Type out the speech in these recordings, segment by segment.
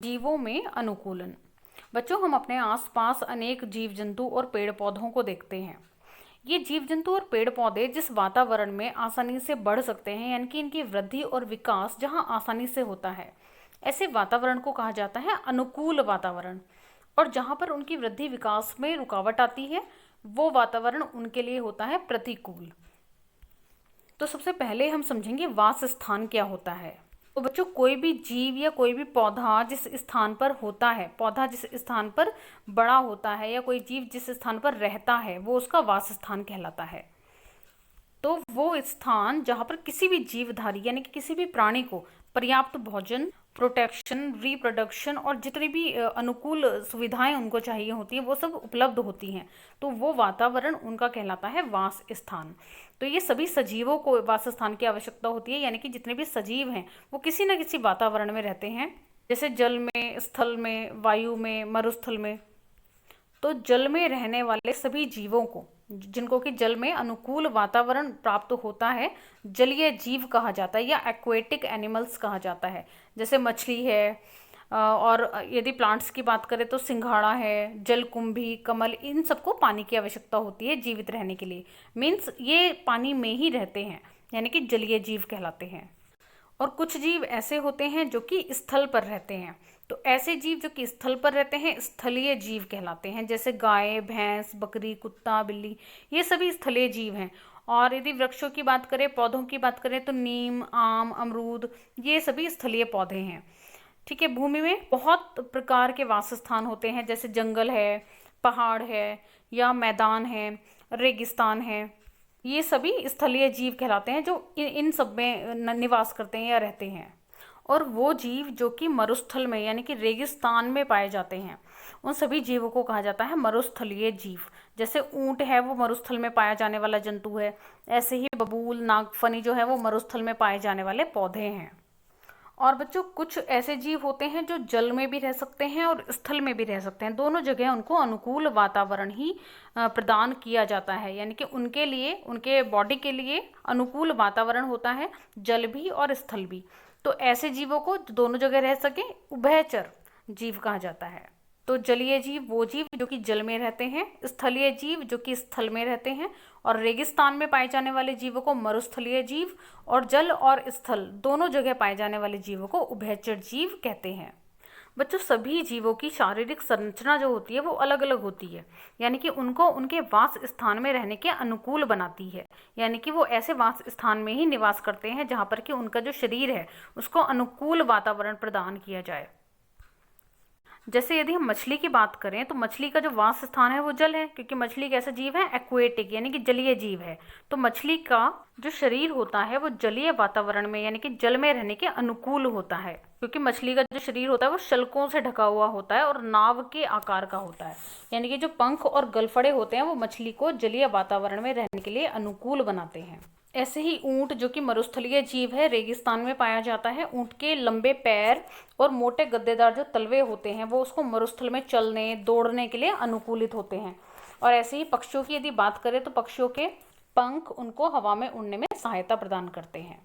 जीवों में अनुकूलन। बच्चों, हम अपने आसपास अनेक जीव जंतु और पेड़ पौधों को देखते हैं। ये जीव जंतु और पेड़ पौधे जिस वातावरण में आसानी से बढ़ सकते हैं, यानी कि इनकी वृद्धि और विकास जहाँ आसानी से होता है, ऐसे वातावरण को कहा जाता है अनुकूल वातावरण। और जहाँ पर उनकी वृद्धि विकास में रुकावट आती है, वो वातावरण उनके लिए होता है प्रतिकूल। तो सबसे पहले हम समझेंगे वास स्थान क्या होता है। तो बच्चों, कोई भी जीव या कोई भी पौधा जिस स्थान पर होता है, पौधा जिस स्थान पर बड़ा होता है, या कोई जीव जिस स्थान पर रहता है, वो उसका वास स्थान कहलाता है। तो वो स्थान जहाँ पर किसी भी जीवधारी यानी कि किसी भी प्राणी को पर्याप्त भोजन, प्रोटेक्शन, रिप्रोडक्शन और जितनी भी अनुकूल सुविधाएं उनको चाहिए होती हैं, वो सब उपलब्ध होती हैं, तो वो वातावरण उनका कहलाता है वास स्थान। तो ये सभी सजीवों को वास स्थान की आवश्यकता होती है, यानी कि जितने भी सजीव हैं वो किसी न किसी वातावरण में रहते हैं, जैसे जल में, स्थल में, वायु में, मरुस्थल में। तो जल में रहने वाले सभी जीवों को, जिनको कि जल में अनुकूल वातावरण प्राप्त होता है, जलीय जीव कहा जाता है या एक्वेटिक एनिमल्स कहा जाता है। जैसे मछली है, और यदि प्लांट्स की बात करें तो सिंघाड़ा है, जलकुंभी, कमल, इन सबको पानी की आवश्यकता होती है जीवित रहने के लिए। मीन्स ये पानी में ही रहते हैं, यानी कि जलीय जीव कहलाते हैं। और कुछ जीव ऐसे होते हैं जो कि स्थल पर रहते हैं। तो ऐसे जीव जो कि स्थल पर रहते हैं स्थलीय जीव कहलाते हैं, जैसे गाय, भैंस, बकरी, कुत्ता, बिल्ली, ये सभी स्थलीय जीव हैं। और यदि वृक्षों की बात करें, पौधों की बात करें, तो नीम, आम, अमरूद, ये सभी स्थलीय पौधे हैं। ठीक है। भूमि में बहुत प्रकार के वास स्थान होते हैं, जैसे जंगल है, पहाड़ है, या मैदान है, रेगिस्तान है। ये सभी स्थलीय जीव कहलाते हैं, जो इन सब में निवास करते हैं या रहते हैं। और वो जीव जो कि मरुस्थल में यानी कि रेगिस्तान में पाए जाते हैं, उन सभी जीवों को कहा जाता है मरुस्थलीय जीव। जैसे ऊंट है, वो मरुस्थल में पाया जाने वाला जंतु है। ऐसे ही बबूल, नागफनी जो है वो मरुस्थल में पाए जाने वाले पौधे हैं। और बच्चों, कुछ ऐसे जीव होते हैं जो जल में भी रह सकते हैं और स्थल में भी रह सकते हैं। दोनों जगह उनको अनुकूल वातावरण ही प्रदान किया जाता है, यानी कि उनके लिए, उनके बॉडी के लिए अनुकूल वातावरण होता है, जल भी और स्थल भी। तो ऐसे जीवों को जो दोनों जगह रह सके, उभयचर जीव कहा जाता है। तो जलीय जीव वो जीव जो कि जल में रहते हैं, स्थलीय जीव जो कि स्थल में रहते हैं, और रेगिस्तान में पाए जाने वाले जीवों को मरुस्थलीय जीव, और जल और स्थल दोनों जगह पाए जाने वाले जीवों को उभयचर जीव कहते हैं। बच्चों, सभी जीवों की शारीरिक संरचना जो होती है वो अलग अलग होती है, यानी कि उनको उनके वास स्थान में रहने के अनुकूल बनाती है। यानी कि वो ऐसे वास स्थान में ही निवास करते हैं जहाँ पर कि उनका जो शरीर है उसको अनुकूल वातावरण प्रदान किया जाए। जैसे यदि हम मछली की बात करें, तो मछली का जो वास स्थान है वो जल है, क्योंकि मछली कैसा जीव है, एक्वेटिक यानी कि जलीय जीव है। तो मछली का जो शरीर होता है वो जलीय वातावरण में यानी कि जल में रहने के अनुकूल होता है, क्योंकि मछली का जो शरीर होता है वो शल्कों से ढका हुआ होता है और नाव के आकार का होता है। यानी कि जो पंख और गलफड़े होते हैं वो मछली को जलीय वातावरण में रहने के लिए अनुकूल बनाते हैं। ऐसे ही ऊंट जो कि मरुस्थलीय जीव है, रेगिस्तान में पाया जाता है। ऊंट के लंबे पैर और मोटे गद्देदार जो तलवे होते हैं वो उसको मरुस्थल में चलने, दौड़ने के लिए अनुकूलित होते हैं। और ऐसे ही पक्षियों की यदि बात करें, तो पक्षियों के पंख उनको हवा में उड़ने में सहायता प्रदान करते हैं।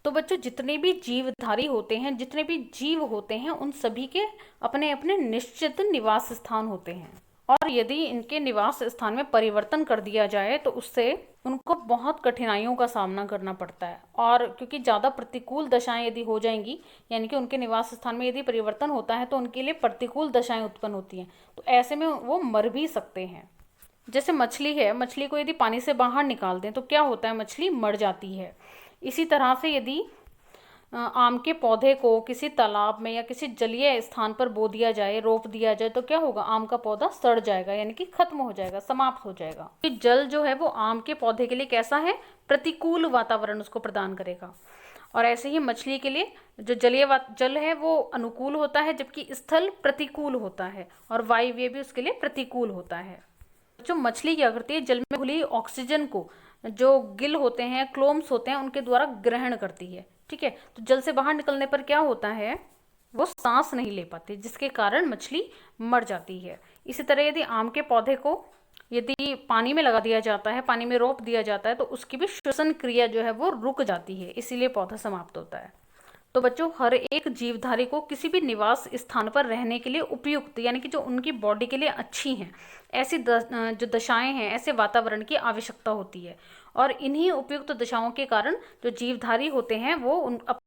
तो बच्चों, जितने भी जीवधारी होते हैं, जितने भी जीव होते हैं, उन सभी के अपने अपने निश्चित निवास स्थान होते हैं। और यदि इनके निवास स्थान में परिवर्तन कर दिया जाए तो उससे उनको बहुत कठिनाइयों का सामना करना पड़ता है। और क्योंकि ज़्यादा प्रतिकूल दशाएं यदि हो जाएंगी, यानी कि उनके निवास स्थान में यदि परिवर्तन होता है, तो उनके लिए प्रतिकूल दशाएं उत्पन्न होती हैं। तो ऐसे में वो मर भी सकते हैं। जैसे मछली है, मछली को यदि पानी से बाहर निकाल दें तो क्या होता है, मछली मर जाती है। इसी तरह से यदि आम के पौधे को किसी तालाब में या किसी जलीय स्थान पर बो दिया जाए, रोप दिया जाए, तो क्या होगा, आम का पौधा सड़ जाएगा, यानी कि खत्म हो जाएगा, समाप्त हो जाएगा। जल जो है वो आम के पौधे के लिए कैसा है, प्रतिकूल वातावरण उसको प्रदान करेगा। और ऐसे ही मछली के लिए जो जलीय जल है वो अनुकूल होता है, जबकि स्थल प्रतिकूल होता है, और वायव्य भी उसके लिए प्रतिकूल होता है। जो मछली क्या करती है, जल में घुली ऑक्सीजन को जो गिल होते हैं, क्लोम्स होते हैं, उनके द्वारा ग्रहण करती है। ठीक है। तो जल से बाहर निकलने पर क्या होता है, वो सांस नहीं ले पाती, जिसके कारण मछली मर जाती है। इसी तरह यदि आम के पौधे को यदि पानी में लगा दिया जाता है, पानी में रोप दिया जाता है, तो उसकी भी श्वसन क्रिया जो है वो रुक जाती है, इसीलिए पौधा समाप्त होता है। तो बच्चों, हर एक जीवधारी को किसी भी निवास स्थान पर रहने के लिए उपयुक्त, यानी कि जो उनकी बॉडी के लिए अच्छी हैं, ऐसी जो दशाएं हैं, ऐसे वातावरण की आवश्यकता होती है। और इन्हीं उपयुक्त दशाओं के कारण जो जीवधारी होते हैं वो